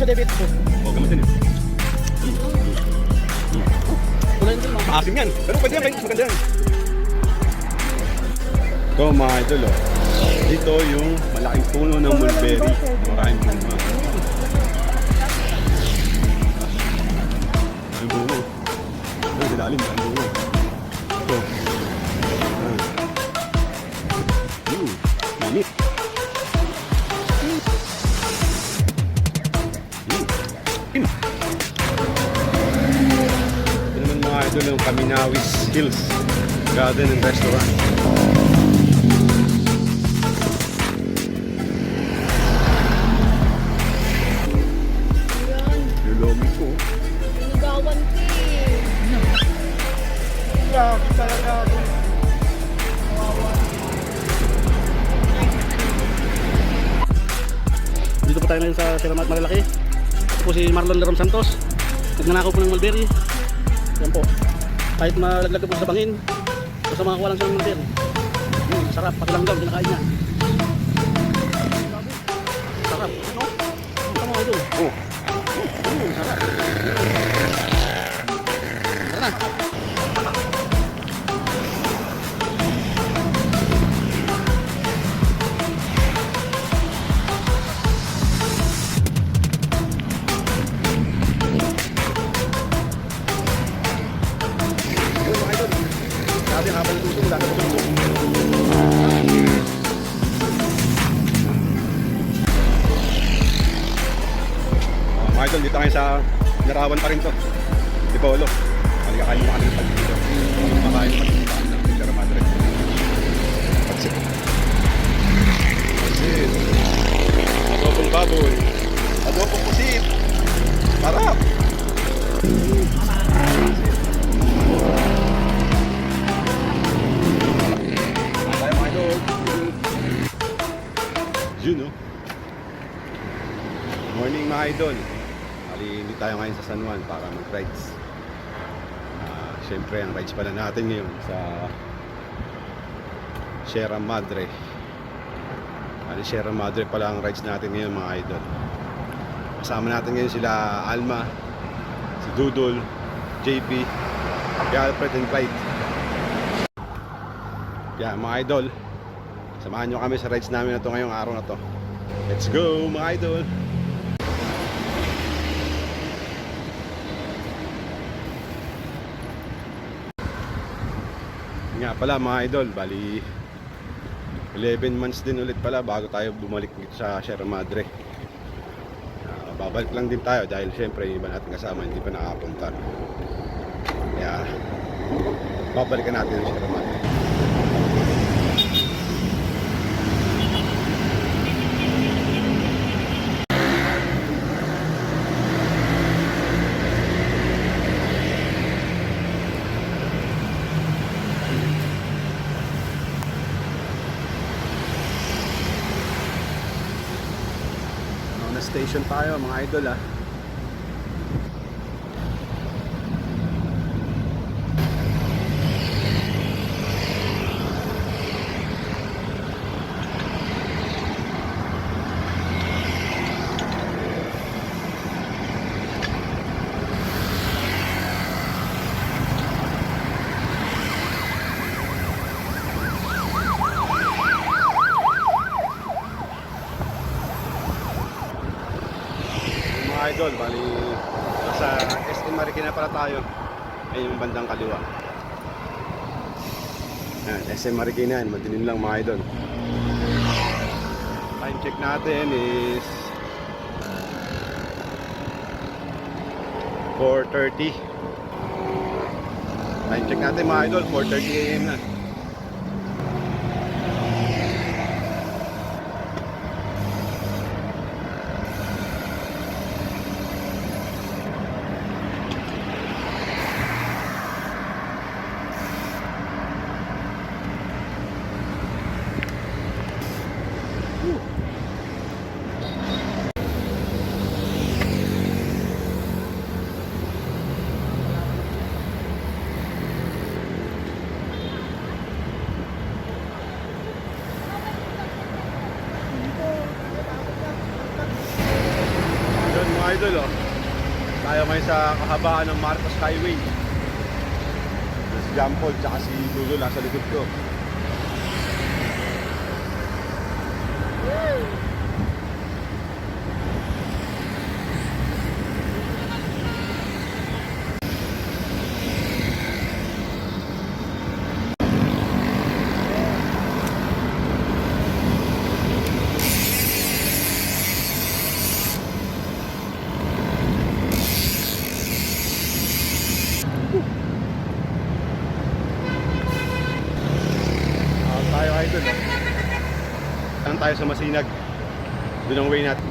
sa debit ko. O, gamot din. Wala din mga. Maasim yan. Pero pwede yan, maganda yan. Ito mga idol, oh. Dito yung malaking puno ng mulberry. Maraming bunga. Ang bunga. Ito, silalim. Ang bunga. Ito. Manit. Ito naman mga idol yung Kaminawis Hills Garden and Restaurant. Lulomi ko. Sinugawan ko eh. Grabe talaga ako. Dito po tayo ngayon sa Sierra Madre Malalaki. Ito po si Marlon Lerom Santos. Nagnanakaw po ng mulberry. Yan po. Kahit malaglag po sa bangin, basta makakuha lang siya ng mulberry. Sarap, pati lang daw, kinakain niya. Sarap, no? Ito mo ito. Oh. Sarap. Tara na. Grabe ang habang ito lang. Mga idol, dito kayo sa Narawan pa rin to. Di Polo. Kakain mo kami ng pag dito. Makain pa rin ng Sierra Madre. Pansit. Pansit. Adobong baboy. Adobong pusit. Sarap. Tayo mga idol. Yun, no? Morning mga idol. Hindi tayo ngayon sa San Juan para mag-rides. Siyempre ang rides pala natin ngayon sa Sierra Madre. Sierra Madre pala ang rides natin ngayon mga idol. Kasama natin ngayon sila Alma, si Dudol, JP, si Alfred and Clyde. Kaya mga idol, samahan nyo kami sa rides namin na to ngayong araw na to. Let's go mga idol! Nga pala mga idol, bali 11 months din ulit pala bago tayo bumalik sa Sierra Madre. Babalik lang din tayo dahil syempre yung iba natin kasama hindi pa nakapunta. Kaya babalikan natin ang Sierra Madre. Station tayo mga idol ah. Idol, bali nasa SM Marikina pala tayo. Ayun yung bandang kaliwa. Yan, SM Marikina yan, madilim lang mga idol. Time check natin is 4:30. Time check natin mga idol, 4:30 AM na. sa kahabaan ng Marcos Highway. Si John Paul tsaka si Lulu nasa likod ko. Tayo idol. Saan tayo sa Masinag? Doon ang way natin.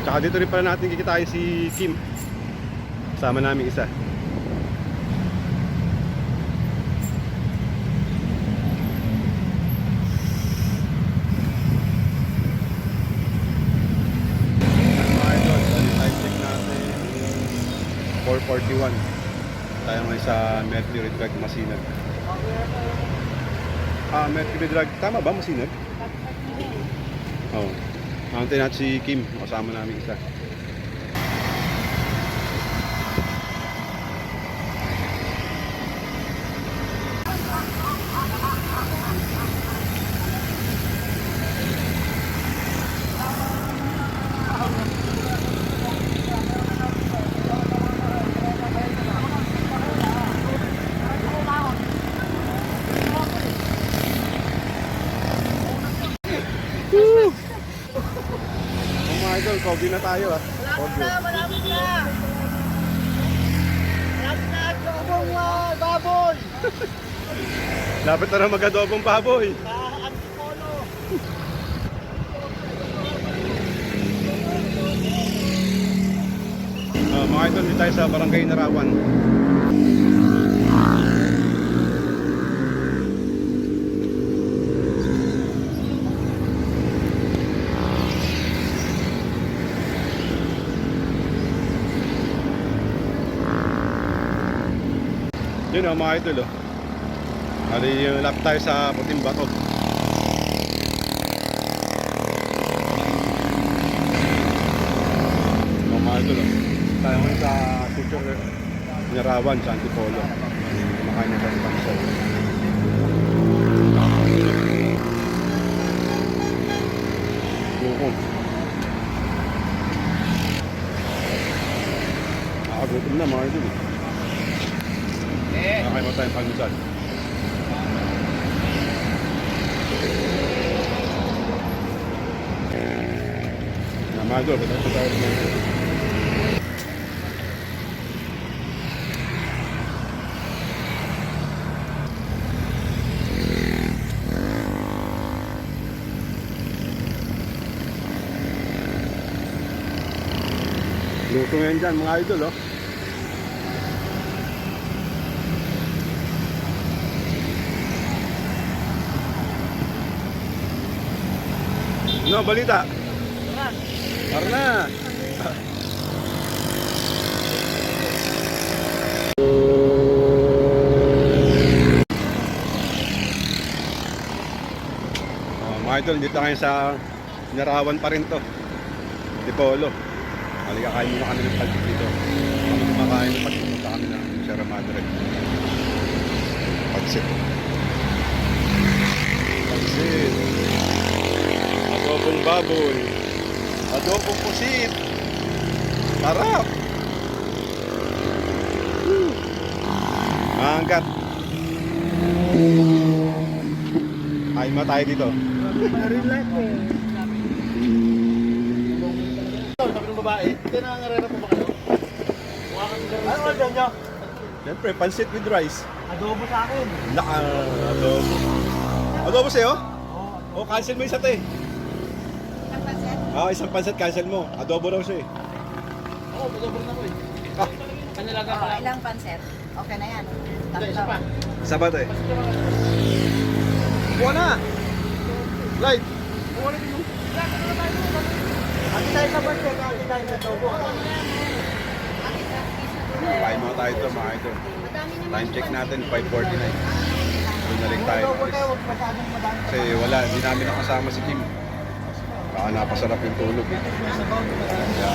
Tsaka dito rin pala natin kikitain si Kim. Kasama namin isa. Mga idol, time check natin 4:41. Tayo ngayon sa Mercury Drug Masinag. Mercury Drug, tama ba Masinag? Oo. Naantay natin si Kim, kasama namin isa. Mga idol, Kobe na tayo ah. Kobe. Malapit na! Malapit na! Adobong baboy! Lapit na rin mag-adobong baboy. Antipolo! Mga idol, dito tayo sa Barangay Narawan. Yun o mga idol oh. Ali, lapit tayo sa Puting Bato. Mga idol oh. Tayo ngayon sa Future Narawan sa Antipolo. Kumakain na tayo sa pansal. Bukong. Nakagutom na mga idol eh. Nakakain mo tayong pagmusal. Namado, ba't ito tayo naman? Luto ngayon dyan mga idol oh. No, balita. Tara na. Mga idol, dito kayo sa Narawan pa rin to. Antipolo. Halika, kain muna kami ng palpit dito. Kami kumakain ng palpit. Punta kami ng Sierra Madre. Pagsit. Pagsit. Adobong baboy. Adobong pusit. Sarap. Manggat. Kain mo tayo dito. Relax eh. Sabi ng babae, hindi nangangarera po ba kayo? Mukha kang garang. Ano order nyo? Siyempre, pansit with rice. Adobo sa akin. Adobo. Adobo sa'yo? Oo. Cancel mo isa to eh. Ang paset? Isang pansit cancel mo. Adobo raw siya eh. Oo, adobo na ako eh. Kanilaga Oo, pala. ilang panset? Okay na yan. Hindi, isa pa. Isa ba to eh? Buwan na! Light! Ati tayo sa birthday, ati tayo sa adobo. Kain mo tayo ito mga ito. Madami naman Time check natin, 5:49. doon na rin tayo. Kasi wala, hindi namin nakasama si Kim. Baka napasarap yung tulog. Kaya,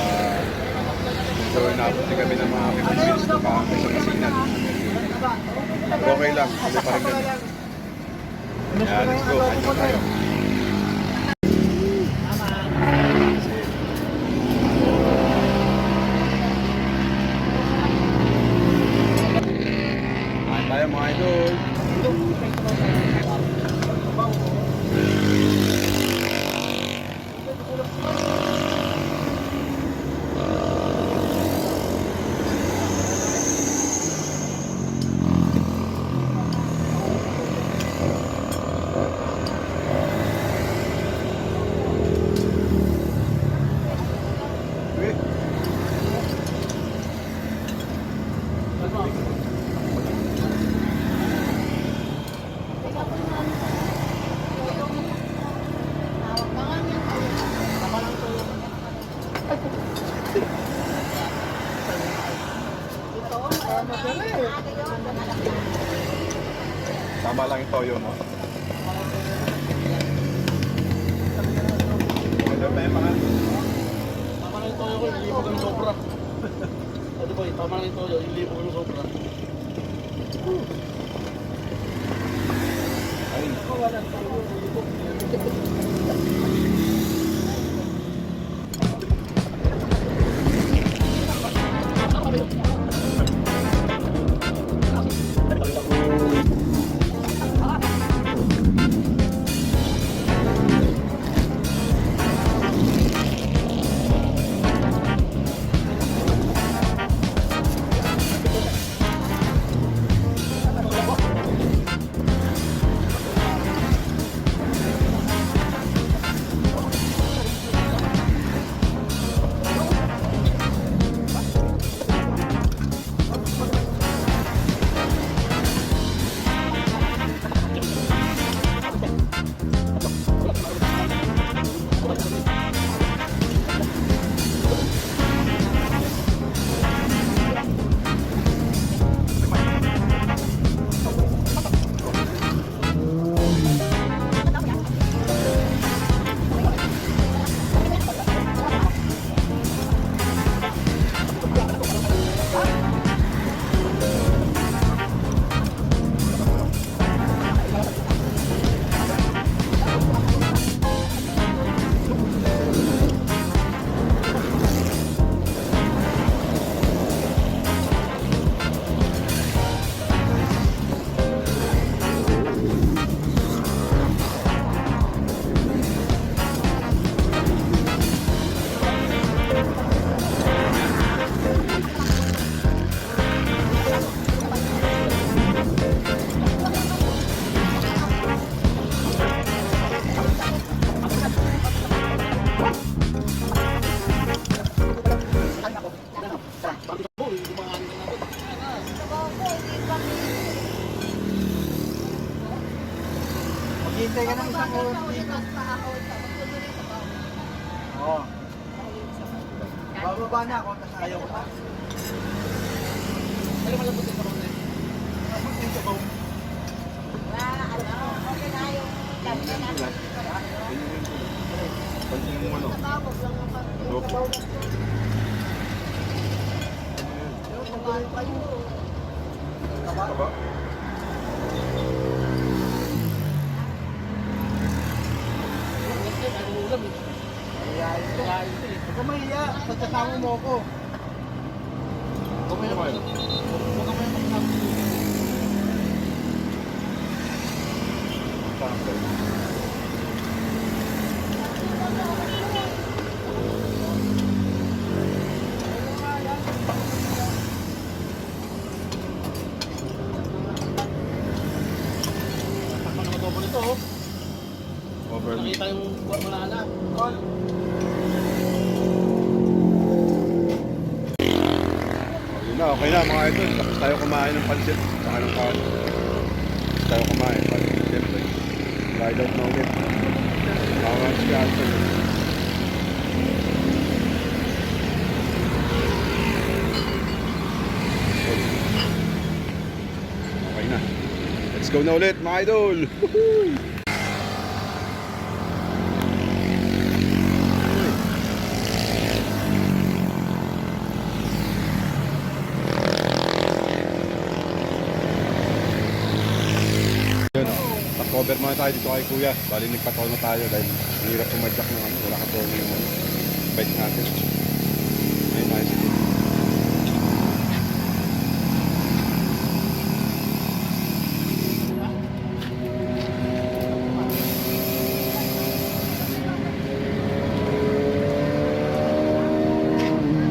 so napunti kami ng mga 15 minutes na baka sa Kasinan. Pero okay lang, hindi pa rin kami. Kaya, let's go, kanyo tayo. Kain tayo mga idol. Tama lang yung toyo mo. Ito pa yung mga... Tama na yung toyo ko, ililibo ko ng sobra. Ito boy, tama na yung toyo, ililibo ko ng sobra. Ay, Hintay ka ng isang oras dito. Oo. Bababa na ako, tapos ayaw ko pa. Ayaw malabot yung parang Tapos yung sabaw. pansin mo ano? Adobo. Taba? Huwag ka mahiya, pagkasama mo ako. Okay naman. Huwag ka may magsasabi. Takpan ng adobo nito, oh. Over. Nakita yung buwan malala. Yun na, okay na mga idol. Tapos tayo kumain ng pansit. Saka ng kawan. Tapos tayo kumain. Siyempre. Ride out na ulit. Kawan si Alton. Okay na. Let's go. go na ulit mga idol. Woohoo! Yun o, cover muna tayo dito kay kuya. Bali nagpatono tayo dahil hirap pumadyak ng ano, wala katono yung bike natin. Ayun, ayos ito.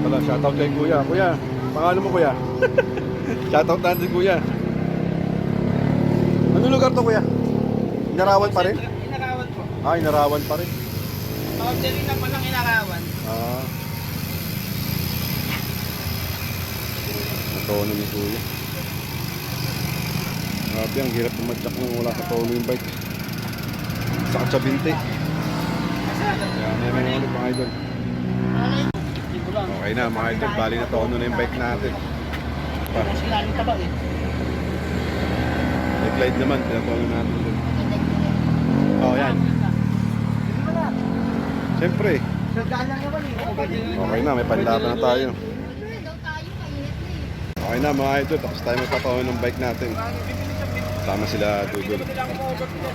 Wala, shoutout kay kuya. Kuya, pangalan mo kuya? Shoutout natin kuya. Ano lugar to kuya? Inarawan pa rin? Inarawan po. Ah, Inarawan pa rin. Boundary na po ng Inarawan. Ah. Natono ni kuya. Grabe, ang hirap pumadyak nung wala katono yung bike. Sakit sa binti. Kaya may ulit mga idol. Dito lang. Okay na mga idol, bali na tono na yung bike natin. Pa, Kasi lalim taba eh. may glide naman, pinatono natin dun. Oh, yan. Siyempre, Nagdaan lang naman eh. okay na, may panlaban na tayo. Okay na mga idol, tapos tayo magpatono ng bike natin. Tama sila Dudol.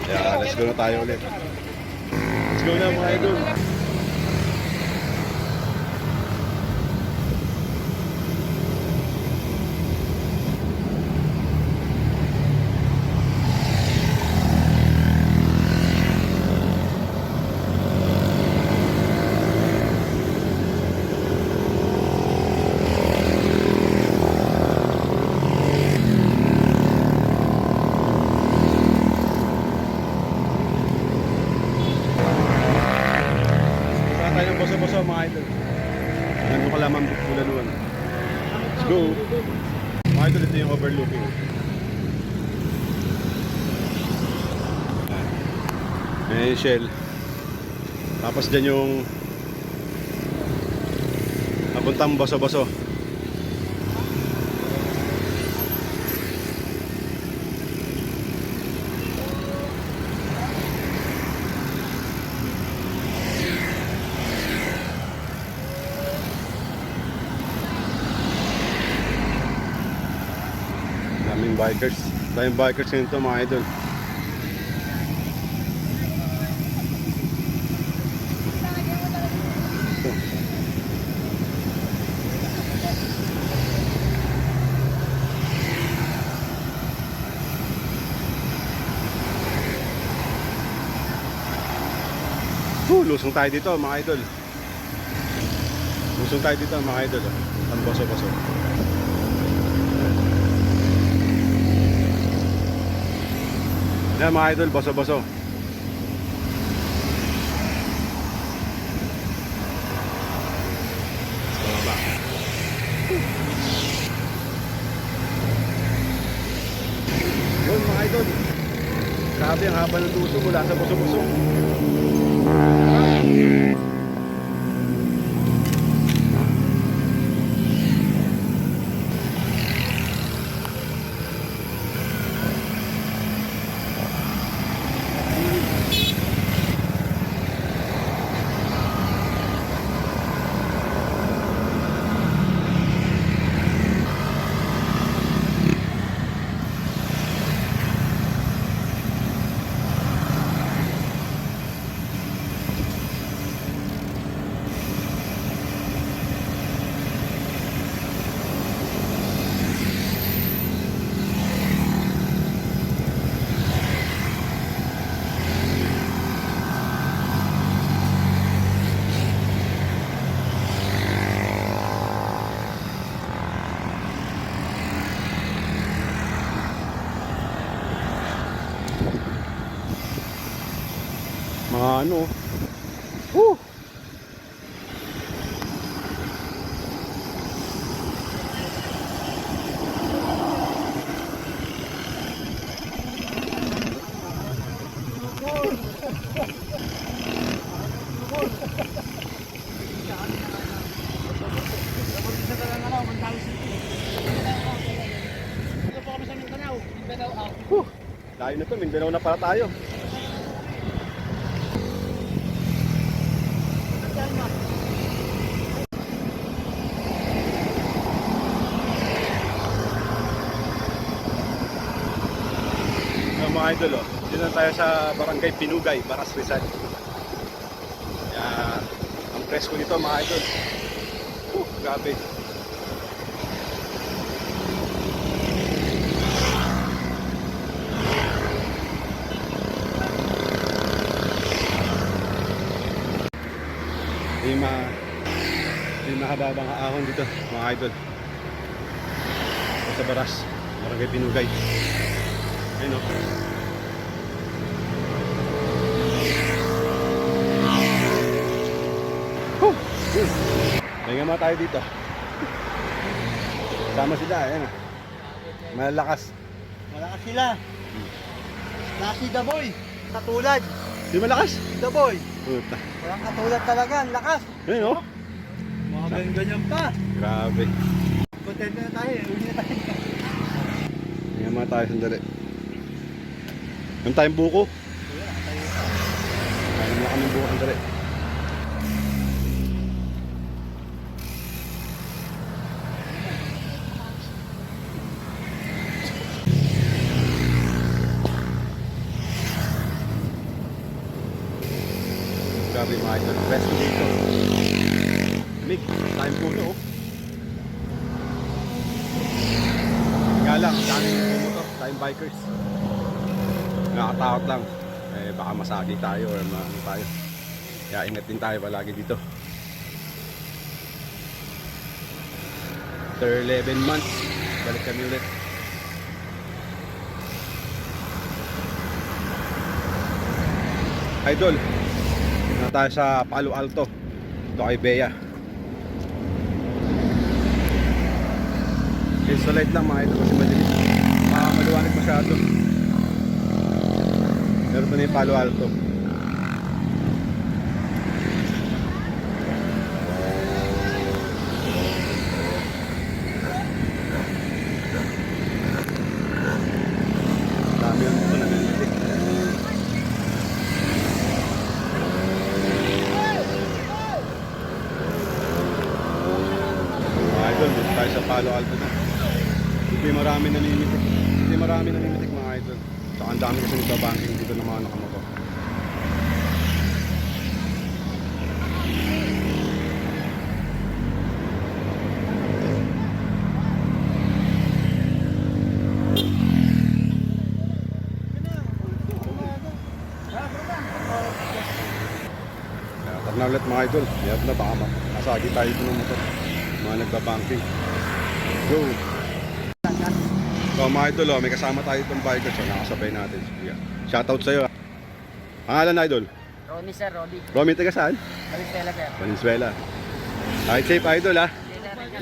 Kaya let's go na tayo ulit. Let's go na mga idol. Saka tayo ng boso-boso mga idol. Nandun ka lamang bulaluan. Let's go. Mga idol, ito yung overlooking. May shell. Tapos dyan yung napuntang boso-boso. Daming bikers. Daming bikers nito mga idol. Ito. Lusong tayo dito mga idol. Lusong tayo dito mga idol. Ang boso-boso. Yan mga idol, boso-boso. Baba. Yun mga idol. Grabe ang haba ng luso mula sa boso-boso. Mga ano. Woo! Layo na to, Mindanao na pala tayo. Yung mga idol, oh. Dito na tayo sa Barangay Pinugay, Baras Rizal. Kaya, ang presko nito mga idol. Grabe. Yung mahababang ahon dito mga idol. Ito sa Baras, Barangay Pinugay. Ayun o. Pahinga mga tayo dito. Sama sila, ayan o. Malalakas. Malakas sila. Nasi The Boy. Katulad. Di malakas? The Boy. Puta. Walang katulad talaga. Ang lakas. Ayun o. Mga ganyan pa. Grabe. Content na tayo. Uli na tayo. Pahinga mga tayo sandali. Meron tayong buko. Kaya na kami buko sandali. Grabe mga idol, presko dito. Mig, tayong puno oh. Nga lang, daming motor, tayong bikers. Nakakatakot lang. Eh baka masagi tayo or ano tayo. Kaya ingat din tayo palagi dito. After 11 months, balik kami ulit. Idol, na tayo sa Palo Alto. Ito kay Bea. Insulate lang mga idol kasi madilis. Maluwanag masyado. Meron pa na yung Palo Alto. Dami yung ito na nalitik. Idol, dito tayo sa Palo Alto na. Hindi marami namimitik. Hindi marami namimitik mga idol. Saka ang dami kasi nagbabanking dito ng mga nakamotor. Tara na ulit mga idol. Mayroon na baka masagi tayo dito ng motor. Mga nagbabanking. Go! So mga idol, oh, may kasama tayo itong biker. So nakasabay natin. Yeah. Shoutout sa'yo. Pangalan idol? Romy sir, Romy. Romy, taga saan? Valenzuela sir. Valenzuela. Ride safe idol ha.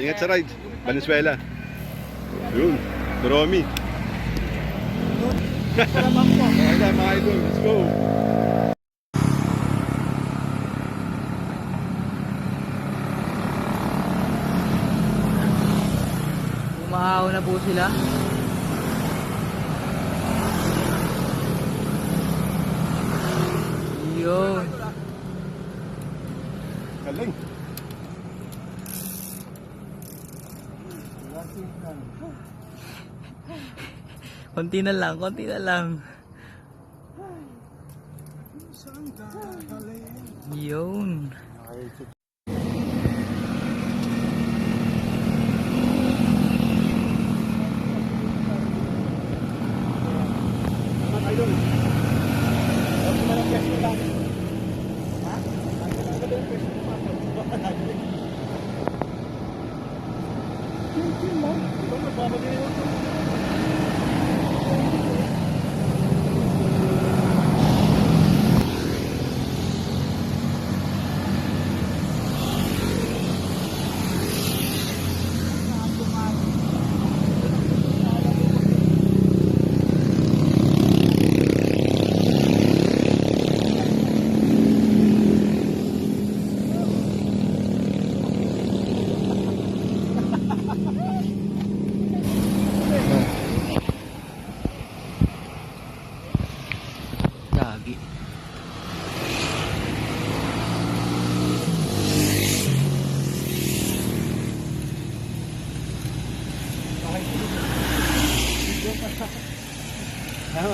Ingat sa ride. Valenzuela. Yun. Si Romy. Okay na mga idol. Let's go. Umahaw na po sila. Yun. Galing. Konti na lang, konti na lang. Yun.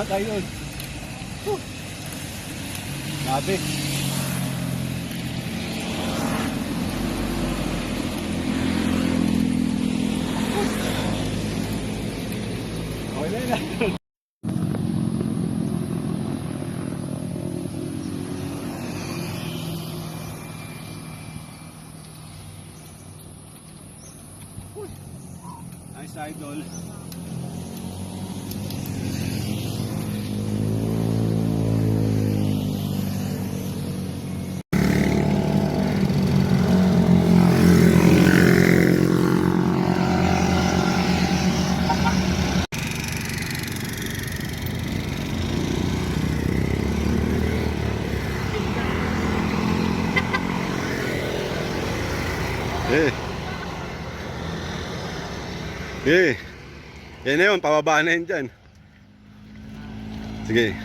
mga idol. Grabe. Okay na yun. Nice idol. Eh. Eh. Yan na yun, pababa na yun dyan. Sige.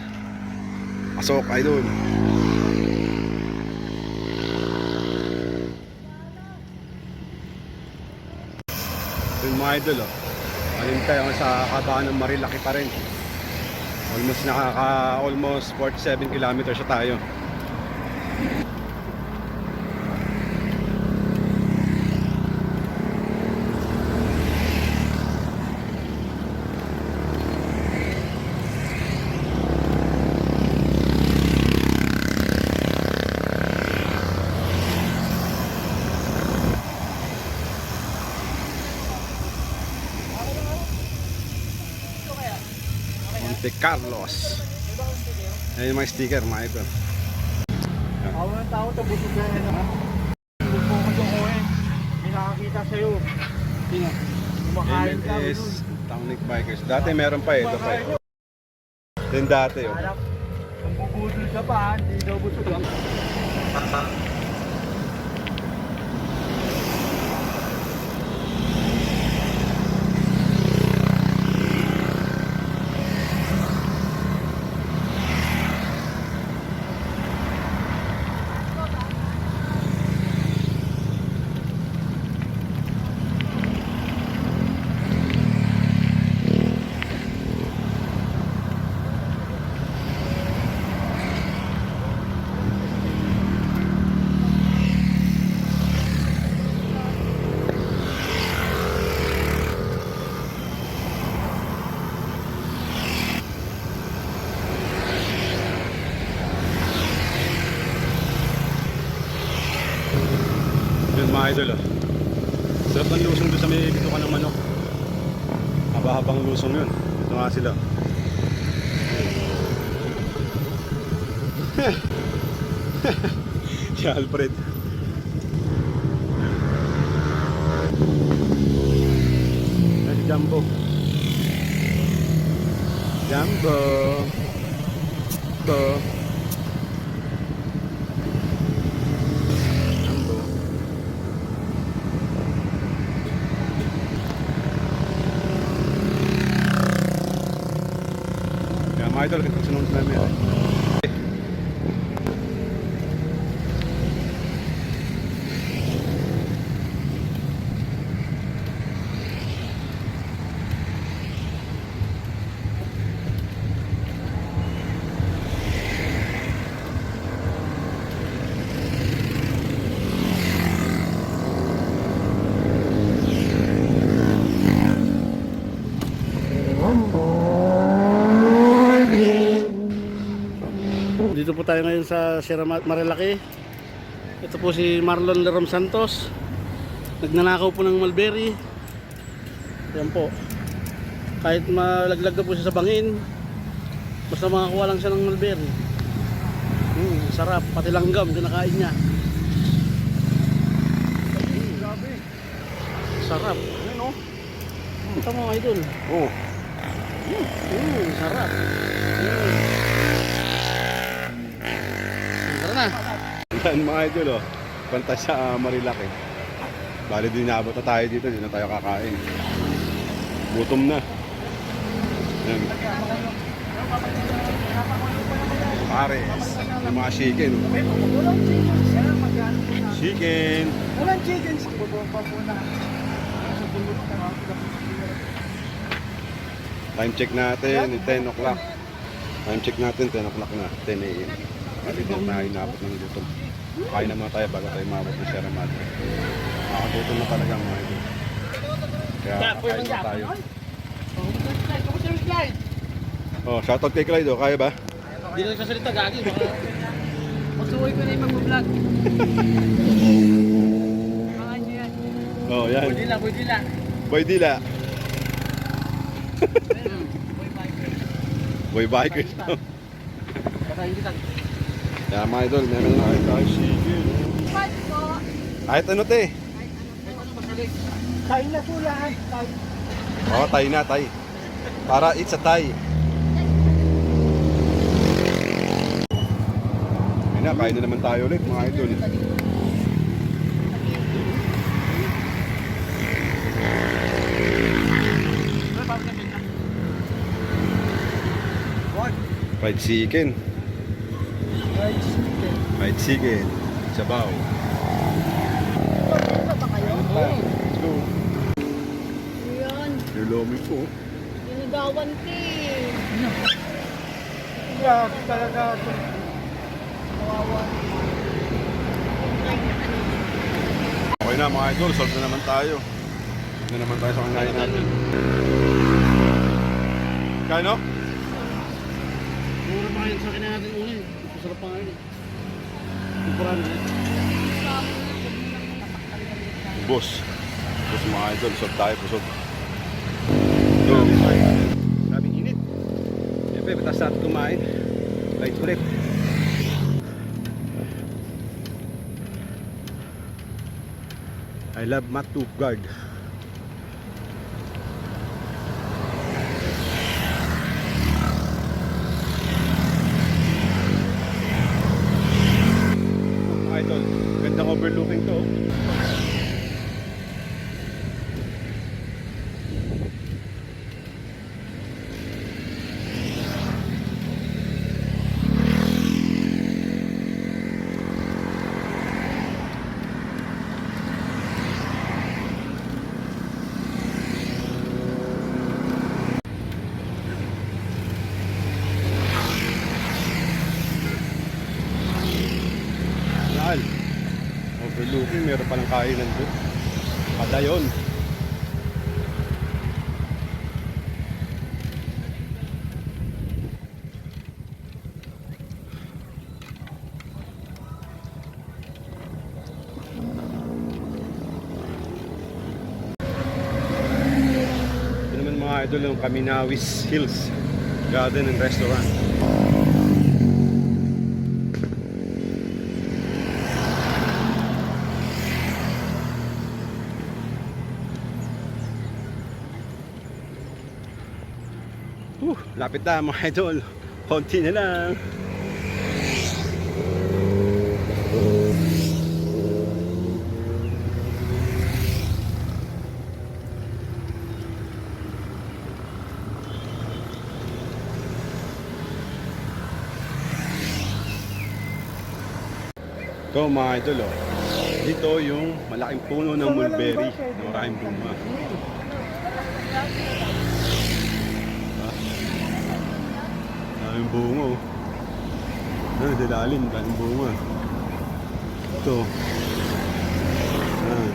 Pasok, idol. Yun mga idol, oh. Alin tayo sa kabaan ng Marilaki pa rin. Almost 47 kilometers na tayo. Monte Carlos. Ayan yung mga sticker, mga ito. Ako ng tao, tabusog na yan, ha? Huwag mo ko yung OM. May nakakita sa'yo. Sino? Kumakain ka. MNS Townic Bikers. Dati meron pa eh, ito pa eh. Yung dati oh. Harap. Kung bubudol ka pa, hindi daw busog lang. Yun mga idol oh. Sarap ng lusong doon sa may dito ka ng manok. Haba-habang lusong yun. Ito nga sila. Si Alfred. Si Jumbo. Jumbo. Jumbo. Mga idol, sunod namin yan. Dito po tayo ngayon sa Sierra Marilaki. Ito po si Marlon Lerom Santos. Nagnanakaw po ng mulberry. Yan po. Kahit malaglag na po siya sa bangin, basta makakuha lang siya ng mulberry. Sarap. Pati langgam, kinakain niya. Grabe. Sarap. Yan, oh. Ito mo, idol. Oh. Sarap. Tara na. Yan mga idol oh. Punta sa Marilaki. Bali din naabot na tayo dito, din na tayo kakain. Gutom na. Yan. Pares. Yung mga chicken. Chicken. Walang chicken. Bubomba po na. Sa bulot na. Time check natin, 10 o'clock. Time check natin, 10 o'clock na, 10 a.m. Balik na tayo inabot ng gutom. Kain na muna tayo bago tayo mabot ng Sierra Madre. Nakatutom na talaga mga idol. Kaya kain na tayo. Oh, shoutout kay Clyde, oh. Kaya ba? Hindi na nagsasalita, gagi. Baka... Masuwi ko na yung mag-vlog. Mga nyo yan. Oh, yan. Pwede lang. Boy Dila. Boy Bikers. Patayin kita. Kaya mga idol, meron na tayo chicken. Kahit ano te. Kain na po lahat. Oo, tayo na, tayo. Para it's a Thai. Ayun na, kain na naman tayo ulit mga idol. Fried chicken. Fried chicken. Sabaw. Let's go. Yun, Nilomi po. inigawan ka eh. Grabe talaga. Okay na mga idol, solve na naman tayo. Na naman tayo sa kanain natin. Kano? Mura pa kayo sa akin natin una eh. Masarap pa ngayon eh. Kukuran na eh. Boss. Boss mga idol, solve tayo po solve. So, grabing init. Siyempre, batas natin kumain. Light ulit. I love Matuf Guard. Idol, gandang overlooking to. Yan. Overlooking, meron palang kainan doon. Padayon. Ito naman mga idol yung Kaminawis Hills Garden and Restaurant. Lapit na mga idol. Konti na lang. Ito mga idol, oh. Dito yung malaking puno ng mulberry na maraming bunga. Daming bunga, oh. Ano, dilalin, daming bunga. Ito. Yan.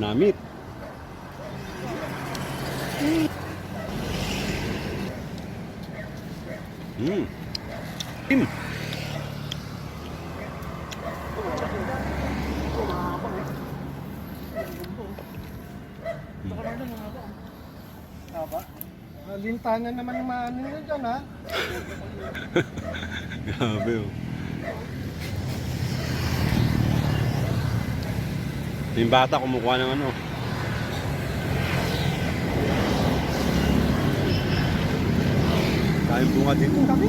Namit. Lintanan naman yung maano nyo dyan, ha? Grabe, oh. Yung bata kumukuha ng ano. Kain bunga dito. Kami.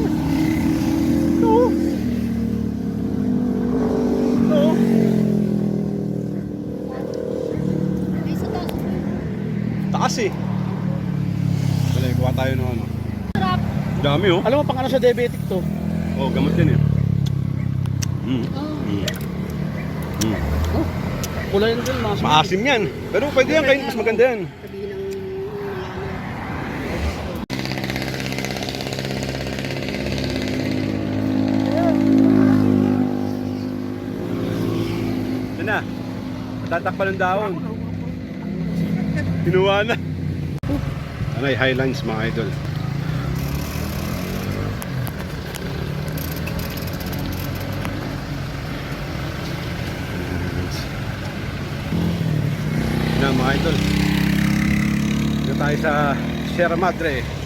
Ito. Ito. Taas eh. Wala, kuha tayo ng ano. Sarap. Dami, oh. Alam mo pang ano sa diabetic to? Oh, gamot yan eh. Kulay na din, mga Maasim yan. Pero pwede yan, kain mas maganda yan. Sabihin ng na. Tatakpan ng dahon. Kinuha na. Ano ay Highlands mga idol. Na mga idol. Dito tayo sa Sierra Madre.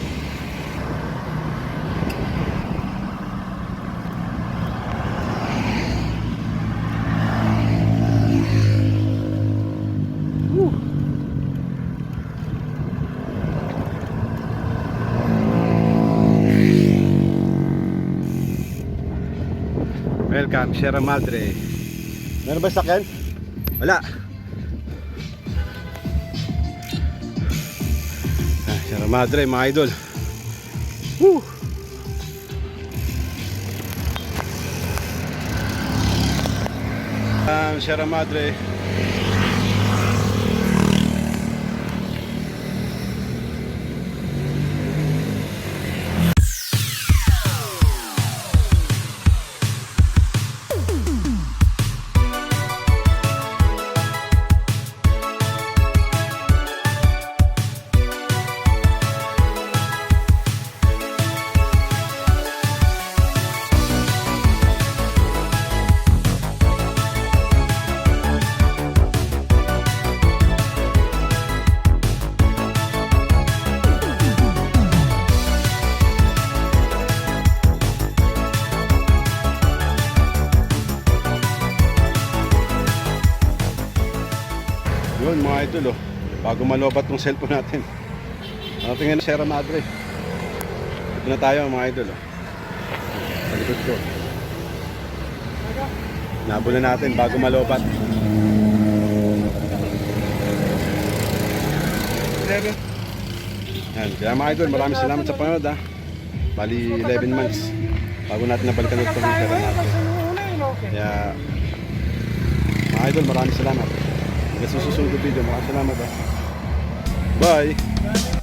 Welcome, Sierra Madre. Meron ba sakyan? Wala. Sierra Madre, mga idol. Woo! Sierra Madre. Yun mga idol oh, bago malobat tong cellphone natin. Tingnan na Sierra Madre. Dito na tayo mga idol oh. Sa likod ko. Nabo na natin bago malobat. Yan. Kaya mga idol, maraming salamat sa panood ha. Bali 11 months bago natin nabalikan itong Sierra Madre. Kaya mga idol, maraming salamat. Hanggang sa susunod na video, maraming salamat ha. Bye!